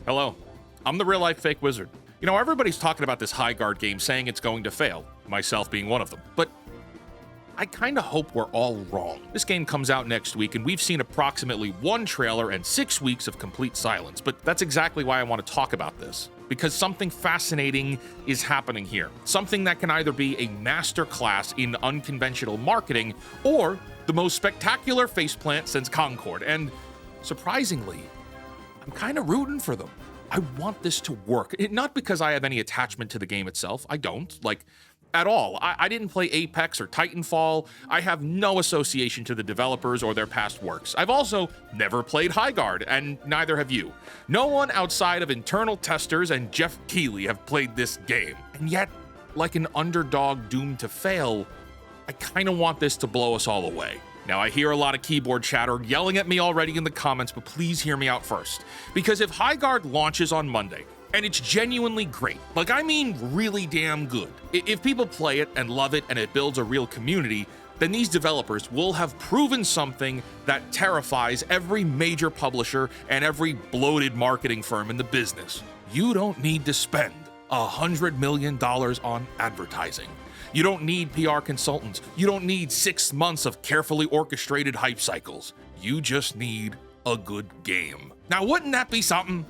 Hello, I'm the real-life fake wizard. You know, everybody's talking about this Highguard game, saying it's going to fail, myself being one of them. But I kinda hope we're all wrong. This game comes out next week, and we've seen approximately one trailer and 6 weeks of complete silence, but that's exactly why I want to talk about this. Because something fascinating is happening here. Something that can either be a masterclass in unconventional marketing, or the most spectacular faceplant since Concord, and surprisingly, I'm kinda rooting for them. I want this to work. Not because I have any attachment to the game itself, I don't, at all. I didn't play Apex or Titanfall. I have no association to the developers or their past works. I've also never played Highguard, and neither have you. No one outside of internal testers and Geoff Keighley have played this game. And yet, like an underdog doomed to fail, I kinda want this to blow us all away. Now, I hear a lot of keyboard chatter yelling at me already in the comments, but please hear me out first. Because if Highguard launches on Monday, and it's genuinely great, I mean really damn good, if people play it and love it and it builds a real community, then these developers will have proven something that terrifies every major publisher and every bloated marketing firm in the business. You don't need to spend $100 million on advertising. You don't need PR consultants. You don't need 6 months of carefully orchestrated hype cycles. You just need a good game. Now, wouldn't that be something?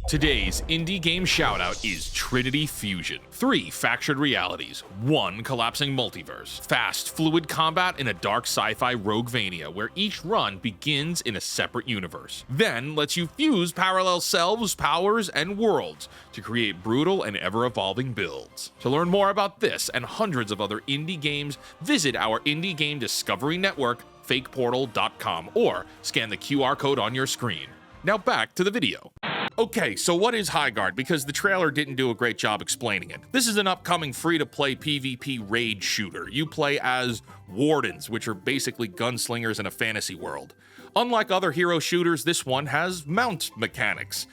Today's indie game shoutout is Trinity Fusion. 3 fractured realities, 1 collapsing multiverse, fast, fluid combat in a dark sci-fi roguevania where each run begins in a separate universe, then lets you fuse parallel selves, powers, and worlds to create brutal and ever-evolving builds. To learn more about this and hundreds of other indie games, visit our indie game discovery network, fakeportal.com, or scan the QR code on your screen. Now back to the video. Okay, so what is Highguard? Because the trailer didn't do a great job explaining it. This is an upcoming free-to-play PvP raid shooter. You play as wardens, which are basically gunslingers in a fantasy world. Unlike other hero shooters, this one has mount mechanics.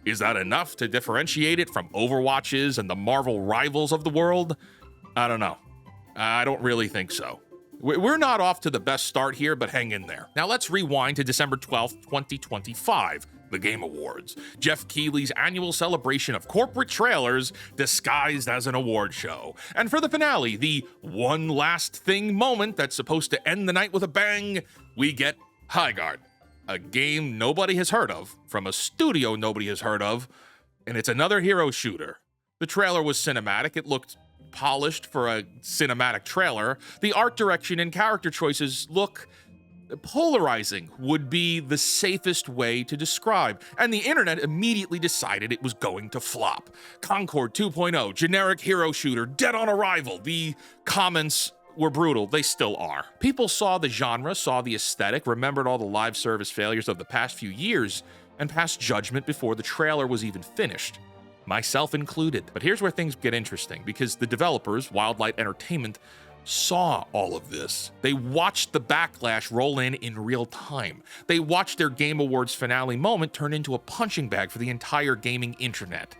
Is that enough to differentiate it from Overwatches and the Marvel rivals of the world? I don't know. I don't really think so. We're not off to the best start here, but hang in there. Now let's rewind to December 12th, 2025. The Game Awards, Geoff Keighley's annual celebration of corporate trailers disguised as an award show. And for the finale, the one last thing moment that's supposed to end the night with a bang, we get Highguard, a game nobody has heard of, from a studio nobody has heard of, and it's another hero shooter. The trailer was cinematic, it looked polished for a cinematic trailer. The art direction and character choices look polarizing, would be the safest way to describe, and the internet immediately decided it was going to flop. Concord 2.0, generic hero shooter, dead on arrival. The comments were brutal, they still are. People saw the genre, saw the aesthetic, remembered all the live service failures of the past few years, and passed judgment before the trailer was even finished. Myself included. But here's where things get interesting, because the developers, Wildlight Entertainment, saw all of this. They watched the backlash roll in real time. They watched their Game Awards finale moment turn into a punching bag for the entire gaming internet.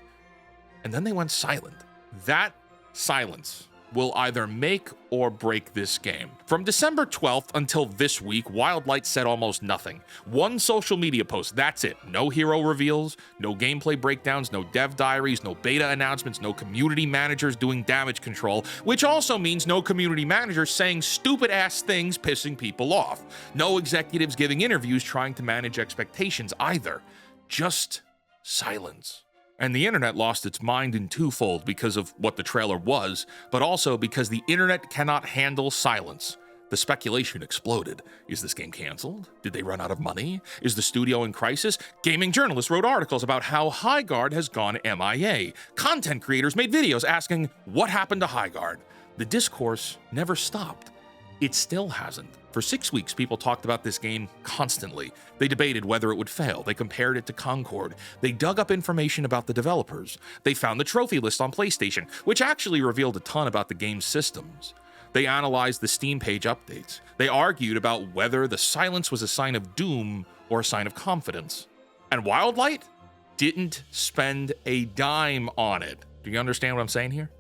And then they went silent. That silence will either make or break this game. From December 12th until this week, Wildlight said almost nothing. One social media post, that's it. No hero reveals, no gameplay breakdowns, no dev diaries, no beta announcements, no community managers doing damage control, which also means no community managers saying stupid-ass things pissing people off. No executives giving interviews trying to manage expectations either. Just silence. And the internet lost its mind in twofold because of what the trailer was, but also because the internet cannot handle silence. The speculation exploded. Is this game canceled? Did they run out of money? Is the studio in crisis? Gaming journalists wrote articles about how Highguard has gone MIA. Content creators made videos asking, what happened to Highguard? The discourse never stopped. It still hasn't. For 6 weeks, people talked about this game constantly. They debated whether it would fail. They compared it to Concord. They dug up information about the developers. They found the trophy list on PlayStation, which actually revealed a ton about the game's systems. They analyzed the Steam page updates. They argued about whether the silence was a sign of doom or a sign of confidence. And Wildlight didn't spend a dime on it. Do you understand what I'm saying here?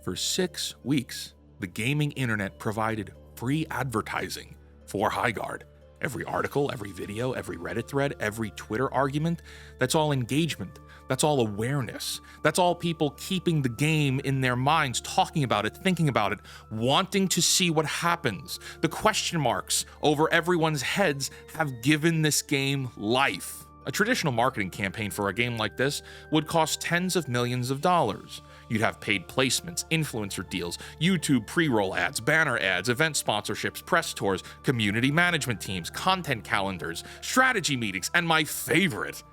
For 6 weeks, the gaming internet provided free advertising for Highguard. Every article, every video, every Reddit thread, every Twitter argument, that's all engagement. That's all awareness. That's all people keeping the game in their minds, talking about it, thinking about it, wanting to see what happens. The question marks over everyone's heads have given this game life. A traditional marketing campaign for a game like this would cost tens of millions of dollars. You'd have paid placements, influencer deals, YouTube pre-roll ads, banner ads, event sponsorships, press tours, community management teams, content calendars, strategy meetings, and my favorite,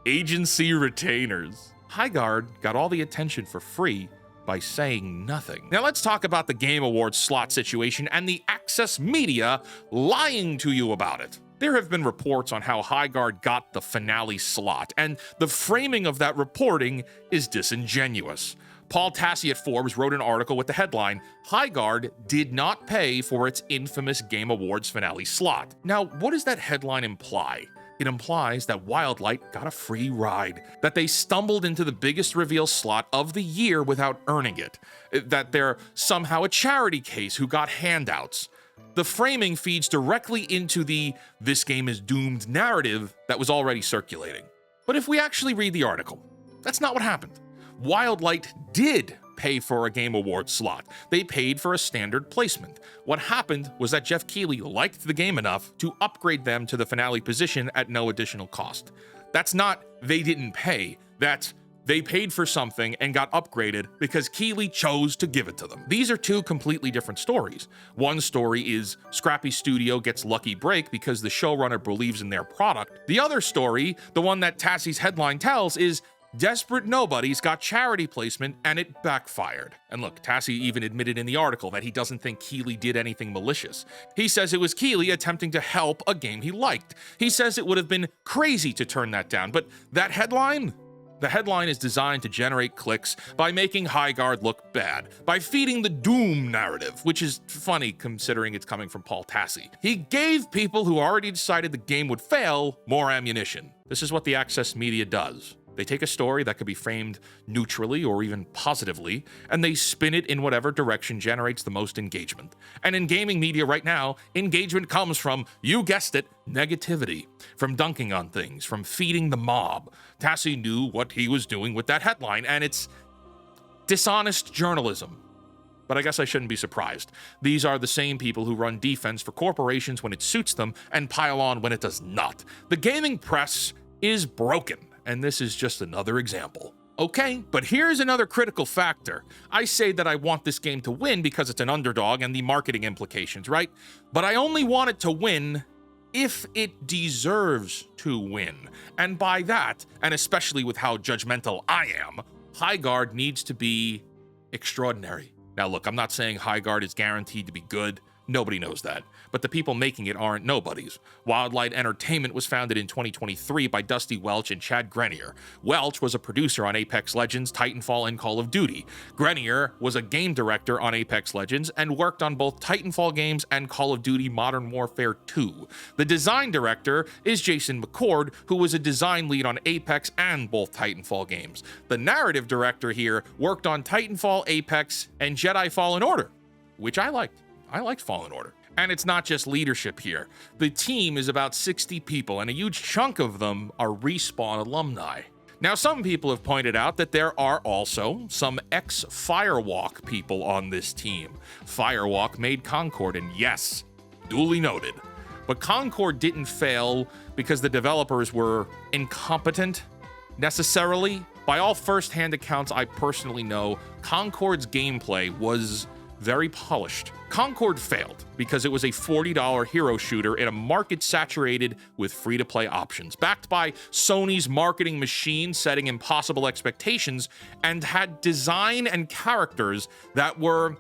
agency retainers. Highguard got all the attention for free by saying nothing. Now let's talk about the Game Awards slot situation and the access media lying to you about it. There have been reports on how Highguard got the finale slot, and the framing of that reporting is disingenuous. Paul Tassi at Forbes wrote an article with the headline, "Highguard did not pay for its infamous Game Awards finale slot." Now, what does that headline imply? It implies that Wildlight got a free ride, that they stumbled into the biggest reveal slot of the year without earning it, that they're somehow a charity case who got handouts. The framing feeds directly into the "this game is doomed" narrative that was already circulating. But if we actually read the article, that's not what happened. Wildlight did pay for a Game Awards slot. They paid for a standard placement. What happened was that Geoff Keighley liked the game enough to upgrade them to the finale position at no additional cost. That's not they didn't pay, that's they paid for something and got upgraded because Keighley chose to give it to them. These are two completely different stories. One story is Scrappy Studio gets lucky break because the showrunner believes in their product. The other story, the one that Tassi's headline tells, is desperate nobodies got charity placement and it backfired. And look, Tassi even admitted in the article that he doesn't think Keighley did anything malicious. He says it was Keighley attempting to help a game he liked. He says it would have been crazy to turn that down, but that headline? The headline is designed to generate clicks by making Highguard look bad, by feeding the doom narrative, which is funny considering it's coming from Paul Tassi. He gave people who already decided the game would fail more ammunition. This is what the access media does. They take a story that could be framed neutrally or even positively, and they spin it in whatever direction generates the most engagement. And in gaming media right now, engagement comes from, you guessed it, negativity, from dunking on things, from feeding the mob. Tassi knew what he was doing with that headline, and it's dishonest journalism. But I guess I shouldn't be surprised. These are the same people who run defense for corporations when it suits them and pile on when it does not. The gaming press is broken. And this is just another example. Okay, but here's another critical factor. I say that I want this game to win because it's an underdog and the marketing implications, right? But I only want it to win if it deserves to win. And by that, and especially with how judgmental I am, Highguard needs to be extraordinary. Now look, I'm not saying Highguard is guaranteed to be good. Nobody knows that. But the people making it aren't nobodies. Wildlight Entertainment was founded in 2023 by Dusty Welch and Chad Grenier. Welch was a producer on Apex Legends, Titanfall, and Call of Duty. Grenier was a game director on Apex Legends and worked on both Titanfall games and Call of Duty Modern Warfare 2. The design director is Jason McCord, who was a design lead on Apex and both Titanfall games. The narrative director here worked on Titanfall, Apex, and Jedi Fallen Order, which I liked. I liked Fallen Order. And it's not just leadership here. The team is about 60 people, and a huge chunk of them are Respawn alumni. Now, some people have pointed out that there are also some ex-Firewalk people on this team. Firewalk made Concord, and yes, duly noted. But Concord didn't fail because the developers were incompetent, necessarily. By all first-hand accounts I personally know, Concord's gameplay was very polished. Concord failed because it was a $40 hero shooter in a market saturated with free-to-play options, backed by Sony's marketing machine setting impossible expectations, and had design and characters that were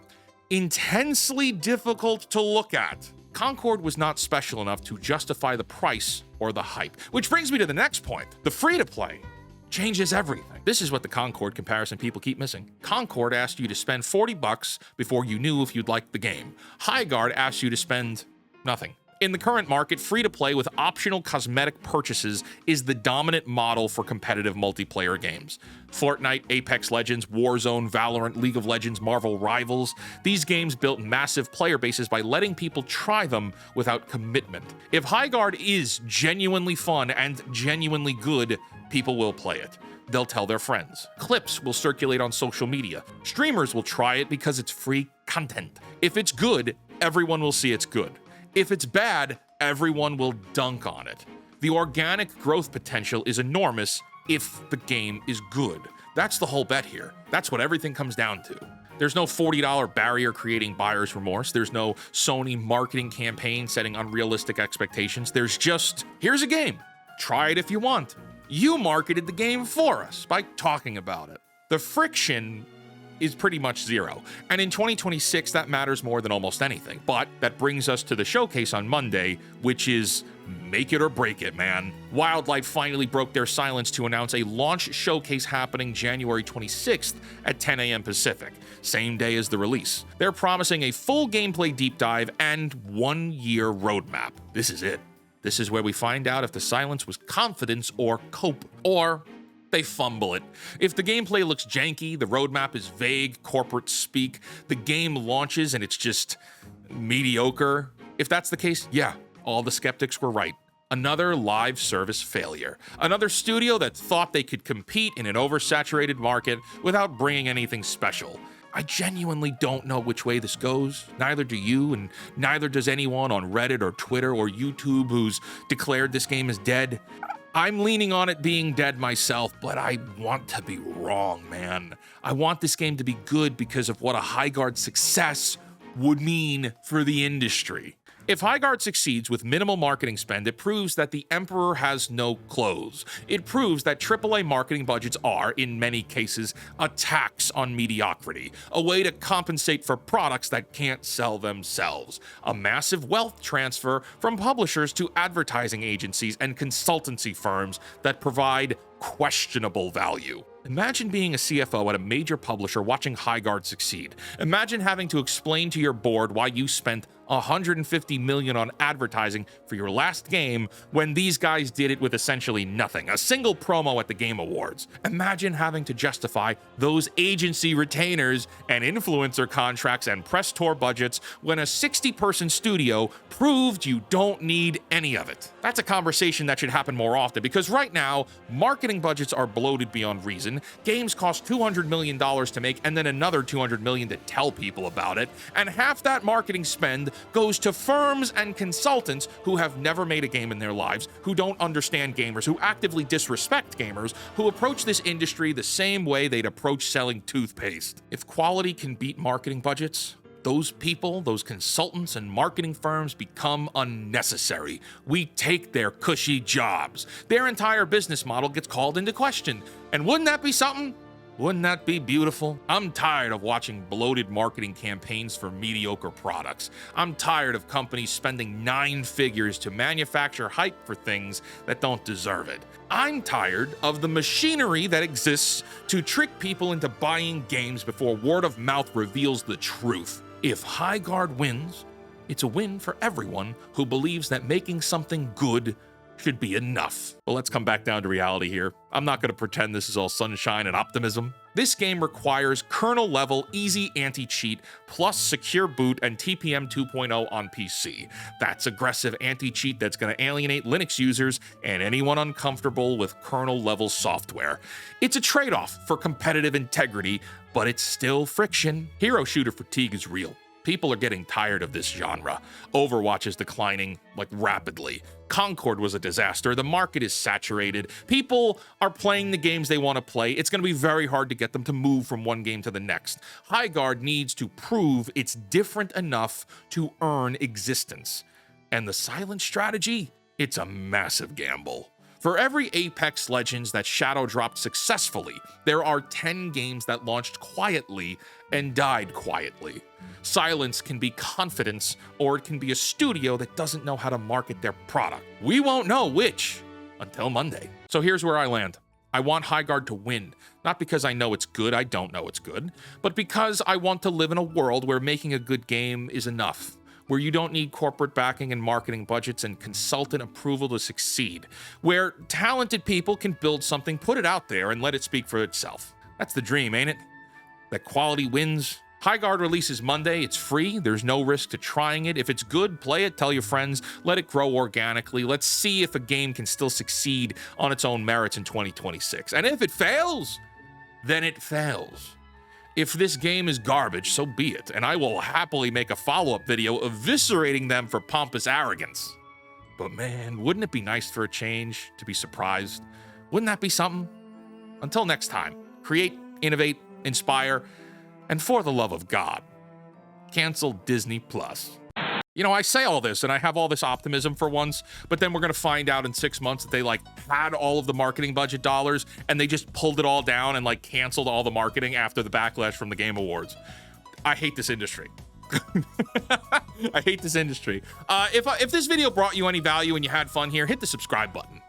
intensely difficult to look at. Concord was not special enough to justify the price or the hype. Which brings me to the next point. The free-to-play changes everything. This is what the Concord comparison people keep missing. Concord asked you to spend $40 before you knew if you'd like the game. Highguard asked you to spend nothing. In the current market, free-to-play with optional cosmetic purchases is the dominant model for competitive multiplayer games. Fortnite, Apex Legends, Warzone, Valorant, League of Legends, Marvel Rivals, these games built massive player bases by letting people try them without commitment. If Highguard is genuinely fun and genuinely good, people will play it. They'll tell their friends. Clips will circulate on social media. Streamers will try it because it's free content. If it's good, everyone will see it's good. If it's bad, everyone will dunk on it. The organic growth potential is enormous if the game is good. That's the whole bet here. That's what everything comes down to. There's no $40 barrier creating buyer's remorse. There's no Sony marketing campaign setting unrealistic expectations. There's just, here's a game. Try it if you want. You marketed the game for us by talking about it. The friction is pretty much zero. And in 2026, that matters more than almost anything. But that brings us to the showcase on Monday, which is make it or break it, man. Wildlight finally broke their silence to announce a launch showcase happening January 26th at 10 a.m. Pacific, same day as the release. They're promising a full gameplay deep dive and 1-year roadmap. This is it. This is where we find out if the silence was confidence or cope, or they fumble it. If the gameplay looks janky, the roadmap is vague, corporate speak, the game launches and it's just mediocre. If that's the case, yeah, all the skeptics were right. Another live service failure. Another studio that thought they could compete in an oversaturated market without bringing anything special. I genuinely don't know which way this goes. Neither do you, and neither does anyone on Reddit or Twitter or YouTube who's declared this game is dead. I'm leaning on it being dead myself, but I want to be wrong, man. I want this game to be good because of what a Highguard success would mean for the industry. If Highguard succeeds with minimal marketing spend, it proves that the Emperor has no clothes. It proves that AAA marketing budgets are, in many cases, a tax on mediocrity, a way to compensate for products that can't sell themselves, a massive wealth transfer from publishers to advertising agencies and consultancy firms that provide questionable value. Imagine being a CFO at a major publisher watching Highguard succeed. Imagine having to explain to your board why you spent $150 million on advertising for your last game when these guys did it with essentially nothing, a single promo at the Game Awards. Imagine having to justify those agency retainers and influencer contracts and press tour budgets when a 60-person studio proved you don't need any of it. That's a conversation that should happen more often, because right now, marketing budgets are bloated beyond reason. Games cost $200 million to make and then another $200 million to tell people about it, and half that marketing spend goes to firms and consultants who have never made a game in their lives, who don't understand gamers, who actively disrespect gamers, who approach this industry the same way they'd approach selling toothpaste. If quality can beat marketing budgets, those people, those consultants and marketing firms become unnecessary. We take their cushy jobs. Their entire business model gets called into question. And wouldn't that be something? Wouldn't that be beautiful? I'm tired of watching bloated marketing campaigns for mediocre products. I'm tired of companies spending 9 figures to manufacture hype for things that don't deserve it. I'm tired of the machinery that exists to trick people into buying games before word of mouth reveals the truth. If Highguard wins, it's a win for everyone who believes that making something good should be enough. Well, let's come back down to reality here. I'm not going to pretend this is all sunshine and optimism. This game requires kernel-level easy anti-cheat plus secure boot and TPM 2.0 on PC. That's aggressive anti-cheat that's going to alienate Linux users and anyone uncomfortable with kernel-level software. It's a trade-off for competitive integrity, but it's still friction. Hero shooter fatigue is real. People are getting tired of this genre. Overwatch is declining, rapidly. Concord was a disaster. The market is saturated. People are playing the games they want to play. It's going to be very hard to get them to move from one game to the next. Highguard needs to prove it's different enough to earn existence. And the silent strategy? It's a massive gamble. For every Apex Legends that shadow dropped successfully, there are 10 games that launched quietly and died quietly. Silence can be confidence, or it can be a studio that doesn't know how to market their product. We won't know which until Monday. So here's where I land. I want Highguard to win, not because I know it's good, I don't know it's good, but because I want to live in a world where making a good game is enough, where you don't need corporate backing and marketing budgets and consultant approval to succeed, where talented people can build something, put it out there, and let it speak for itself. That's the dream, ain't it? That quality wins. Highguard releases Monday. It's free. There's no risk to trying it. If it's good, play it, tell your friends, let it grow organically. Let's see if a game can still succeed on its own merits in 2026. And if it fails, then it fails. If this game is garbage, so be it, and I will happily make a follow-up video eviscerating them for pompous arrogance. But man, wouldn't it be nice for a change, to be surprised? Wouldn't that be something? Until next time, create, innovate, inspire, and for the love of God, cancel Disney+. You know, I say all this and I have all this optimism for once, but then we're going to find out in 6 months that they had all of the marketing budget dollars and they just pulled it all down and canceled all the marketing after the backlash from the Game Awards. I hate this industry. I hate this industry. If this video brought you any value and you had fun here, hit the subscribe button.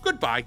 Goodbye.